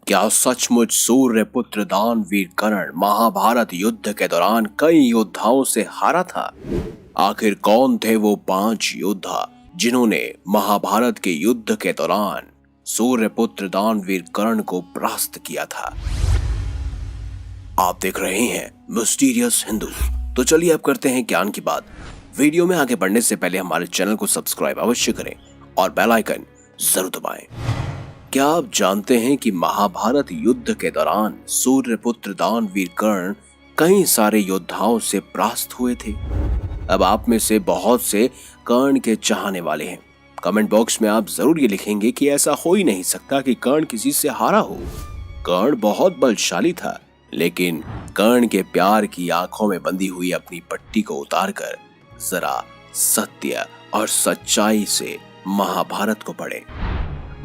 क्या सचमुच सूर्यपुत्र दानवीर कर्ण महाभारत युद्ध के दौरान कई योद्धाओं से हारा था? आखिर कौन थे वो 5 योद्धा जिन्होंने महाभारत के युद्ध के दौरान सूर्यपुत्र दानवीर कर्ण को परास्त किया था? आप देख रहे हैं मिस्टीरियस हिंदू। तो चलिए अब करते हैं ज्ञान की बात। वीडियो में आगे बढ़ने से पहले हमारे चैनल को सब्सक्राइब अवश्य करें और बेल आइकन जरूर दबाएं। क्या आप जानते हैं कि महाभारत युद्ध के दौरान सूर्यपुत्र दानवीर कर्ण कई सारे योद्धाओं से परास्त हुए थे? अब आप में से बहुत से कर्ण के चाहने वाले हैं। कमेंट बॉक्स में आप जरूर ये लिखेंगे कि ऐसा हो ही नहीं सकता कि कर्ण किसी से हारा हो। कर्ण बहुत बलशाली था, लेकिन कर्ण के प्यार की आंखों में बंधी हुई अपनी पट्टी को उतारकर जरा सत्य और सच्चाई से महाभारत को पढ़ें।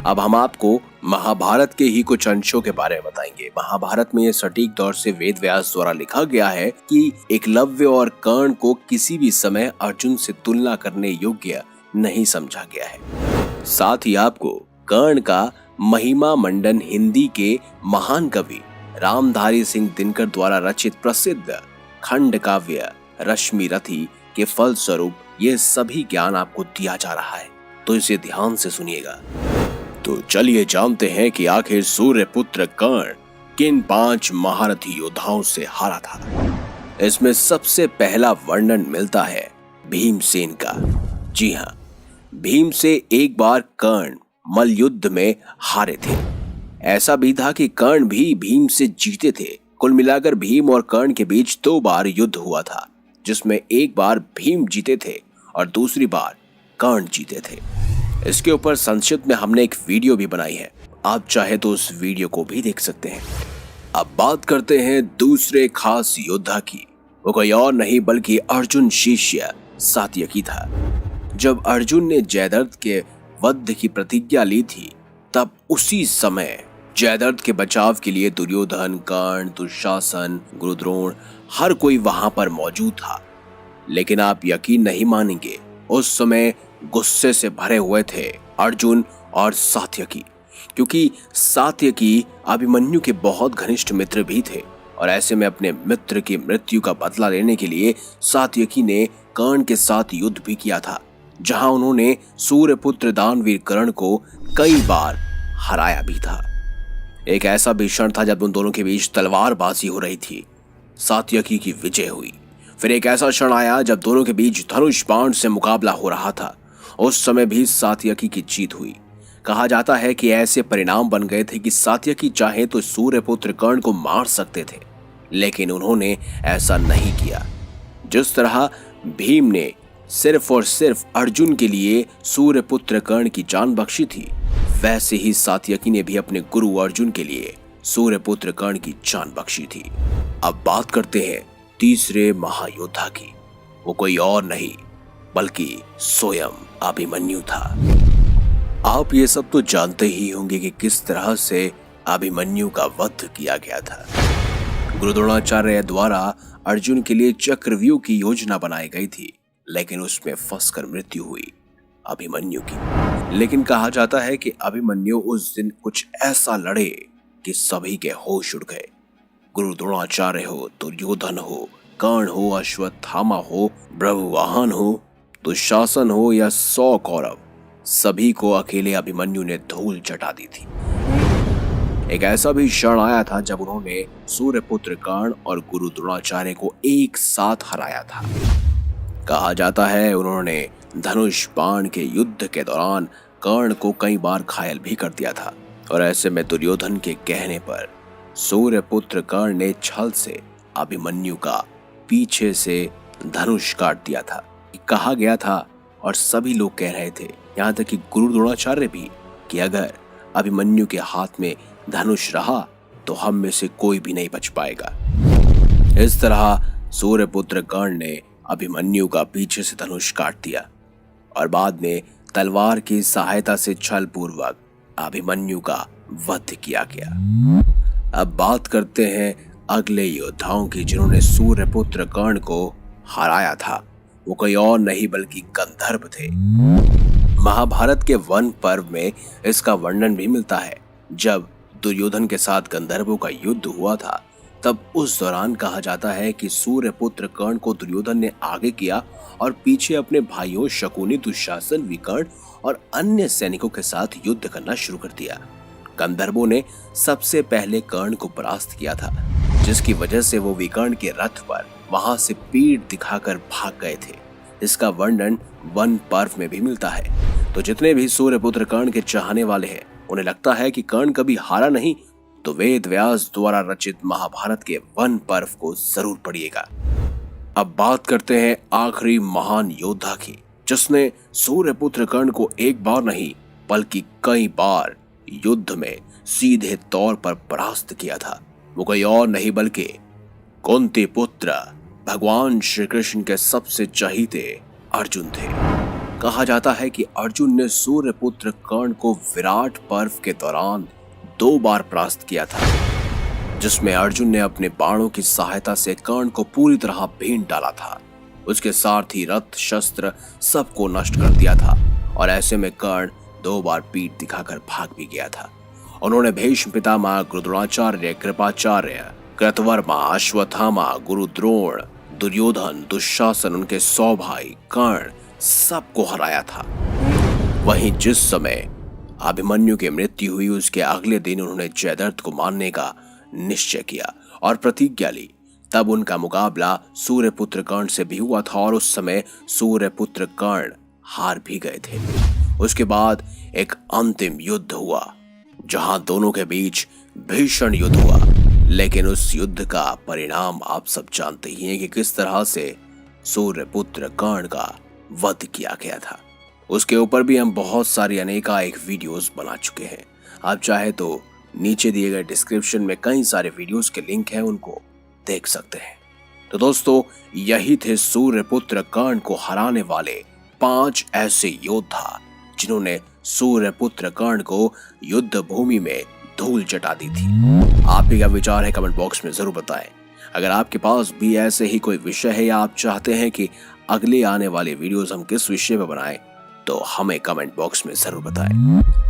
अब हम आपको महाभारत के ही कुछ अंशों के बारे में बताएंगे। महाभारत में यह सटीक तौर से वेद व्यास द्वारा लिखा गया है कि एकलव्य और कर्ण को किसी भी समय अर्जुन से तुलना करने योग्य नहीं समझा गया है। साथ ही आपको कर्ण का महिमा मंडन हिंदी के महान कवि रामधारी सिंह दिनकर द्वारा रचित प्रसिद्ध खंड काव्य रश्मि रथी के फलस्वरूप ये सभी ज्ञान आपको दिया जा रहा है, तो इसे ध्यान से सुनिएगा। तो चलिए जानते हैं कि आखिर सूर्यपुत्र कर्ण किन 5 महारथी योद्धाओं से हारा था। इसमें सबसे पहला वर्णन मिलता है भीमसेन का। जी हाँ, भीम से एक बार कर्ण मल्लयुद्ध में हारे थे। ऐसा भी था कि कर्ण भी भीम से जीते थे। कुल मिलाकर भीम और कर्ण के बीच 2 बार युद्ध हुआ था, जिसमें एक बार भीम जीते थे और दूसरी बार कर्ण जीते थे। इसके ऊपर संक्षिप्त में हमने एक वीडियो भी बनाई है, आप चाहे तो उस वीडियो को भी देख सकते हैं। अब बात करते हैं दूसरे खास योद्धा की। वो कोई और नहीं बल्कि अर्जुन शिष्य सात्यकी था। जब अर्जुन ने जयद्रथ के वध की प्रतिज्ञा ली थी, तब उसी समय जयद्रथ के बचाव के लिए दुर्योधन, कर्ण, दुशासन, गुरुद्रोण हर कोई वहां पर मौजूद था। लेकिन आप यकीन नहीं मानेंगे, उस समय गुस्से से भरे हुए थे अर्जुन और सात्यकी, क्योंकि सात्यकी अभिमन्यु के बहुत घनिष्ठ मित्र भी थे। और ऐसे में अपने मित्र की मृत्यु का बदला लेने के लिए सात्यकी ने कर्ण के साथ युद्ध भी किया था, जहां उन्होंने सूर्यपुत्र दानवीर कर्ण को कई बार हराया भी था। एक ऐसा भी क्षण था जब उन दोनों के बीच तलवारबाजी हो रही थी। सात्यकी की विजय हुई। फिर एक ऐसा क्षण आया जब दोनों के बीच धनुष बाण से मुकाबला हो रहा था। उस समय भी सात्यकी की जीत हुई। कहा जाता है कि ऐसे परिणाम बन गए थे कि सात्यकी चाहे तो सूर्यपुत्र कर्ण को मार सकते थे, लेकिन उन्होंने ऐसा नहीं किया। जिस तरह भीम ने सिर्फ और सिर्फ अर्जुन के लिए सूर्यपुत्र कर्ण की जान बख्शी थी, वैसे ही सात्यकी ने भी अपने गुरु अर्जुन के लिए सूर्यपुत्र कर्ण की जान बख्शी थी। अब बात करते हैं तीसरे महायोद्धा की। वो कोई और नहीं बल्कि स्वयं अभिमन्यु था। आप ये सब तो जानते ही होंगे कि किस तरह से अभिमन्यु का वध किया गया था। गुरु द्रोणाचार्य द्वारा अर्जुन के लिए चक्रव्यूह की योजना बनाई गई थी, लेकिन उसमें फंसकर मृत्यु हुई अभिमन्यु की। लेकिन कहा जाता है कि अभिमन्यु उस दिन कुछ ऐसा लड़े कि सभी के होश उड़ गए। गुरु द्रोणाचार्य हो, दुर्योधन हो, कर्ण हो, अश्वत्थामा हो, ब्रह्मवाहन हो, दुशासन हो या 100 कौरव, सभी को अकेले अभिमन्यु ने धूल चटा दी थी। एक ऐसा भी क्षण आया था जब उन्होंने सूर्यपुत्र कर्ण और गुरु द्रोणाचार्य को एक साथ हराया था। कहा जाता है उन्होंने धनुष बाण के युद्ध के दौरान कर्ण को कई बार घायल भी कर दिया था। और ऐसे में दुर्योधन के कहने पर सूर्यपुत्र कर्ण ने छल से अभिमन्यु का पीछे से धनुष काट दिया था। कहा गया था और सभी लोग कह रहे थे, यहाँ तक कि गुरु द्रोणाचार्य भी, कि अगर अभिमन्यु के हाथ में धनुष रहा तो हम में से कोई भी नहीं बच पाएगा। इस तरह सूर्यपुत्र कर्ण ने अभिमन्यु का पीछे से धनुष काट दिया और बाद में तलवार की सहायता से छल पूर्वक अभिमन्यु का वध किया गया। अब बात करते हैं अगले योद्धाओं की जिन्होंने सूर्यपुत्र कर्ण को हराया था। वो कोई और नहीं बल्कि गंधर्व थे। महाभारत के वन पर्व में इसका वर्णन भी मिलता है, जब दुर्योधन के साथ गंधर्वों का युद्ध हुआ था, तब उस दौरान कहा जाता है कि सूर्यपुत्र कर्ण को दुर्योधन ने आगे किया और पीछे अपने भाइयों शकुनी, दुशासन, विकर्ण और अन्य सैनिकों के साथ युद्ध करना शुरू कर दिया। गंधर्वों ने सबसे पहले कर्ण को परास्त किया था, जिसकी वजह से वो विकर्ण के रथ पर वहां से पीठ दिखाकर भाग गए थे। इसका वर्णन वन पर्व में भी मिलता है। तो जितने भी सूर्यपुत्र कर्ण के चाहने वाले हैं, उन्हें लगता है कि कर्ण कभी हारा नहीं, तो वेद व्यास द्वारा रचित महाभारत के वन पर्व को जरूर पढ़िएगा। अब बात करते हैं आखिरी महान योद्धा की, जिसने सूर्यपुत्र कर्ण को एक बार नहीं बल्कि कई बार युद्ध में सीधे तौर पर परास्त किया था। वो कोई और नहीं बल्कि कुंती पुत्र भगवान श्री कृष्ण के सबसे चहीते अर्जुन थे। कहा जाता है कि अर्जुन ने सूर्यपुत्र कर्ण को विराट पर्व के दौरान 2 बार परास्त किया था, जिसमें अर्जुन ने अपने बाणों की सहायता से कर्ण को पूरी तरह भीन डाला था। उसके साथ ही रथ, शस्त्र सबको नष्ट कर दिया था और ऐसे में कर्ण 2 बार पीठ दिखाकर भाग भी गया था। उन्होंने भीष्म पितामह, द्रोणाचार्य, कृपाचार्य, कृतवर्मा, अश्वत्थामा, गुरु द्रोण, दुर्योधन, दुशासन, उनके 100 भाई, कर्ण सबको हराया था। वहीं जिस समय अभिमन्यु की मृत्यु हुई, उसके अगले दिन उन्होंने जयद्रथ को मारने का निश्चय किया और प्रतिज्ञा ली। तब उनका मुकाबला सूर्यपुत्र कर्ण से भी हुआ था और उस समय सूर्यपुत्र कर्ण हार भी गए थे। उसके बाद एक अंतिम युद्ध हुआ, जहां दोनों के बीच भीषण युद्ध हुआ। लेकिन उस युद्ध का परिणाम आप सब जानते ही हैं कि किस तरह से सूर्यपुत्र कर्ण का वध किया गया था। उसके ऊपर भी हम बहुत सारी अनेकानेक वीडियोस बना चुके हैं। आप चाहे तो नीचे दिए गए डिस्क्रिप्शन में कई सारे वीडियोस के लिंक हैं, उनको देख सकते हैं। तो दोस्तों, यही थे सूर्यपुत्र कर्ण को हराने वाले 5 ऐसे योद्धा जिन्होंने सूर्यपुत्र कर्ण को युद्ध भूमि में धूल चटा दी थी। आप ही का विचार है कमेंट बॉक्स में जरूर बताएं। अगर आपके पास भी ऐसे ही कोई विषय है या आप चाहते हैं कि अगले आने वाले वीडियोस हम किस विषय पर बनाएं, तो हमें कमेंट बॉक्स में जरूर बताएं।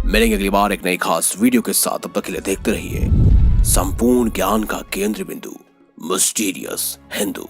मिलेंगे अगली बार एक नई खास वीडियो के साथ। तब तक के लिए देखते रहिए संपूर्ण ज्ञान का केंद्र बिंदु मिस्टीरियस हिंदू।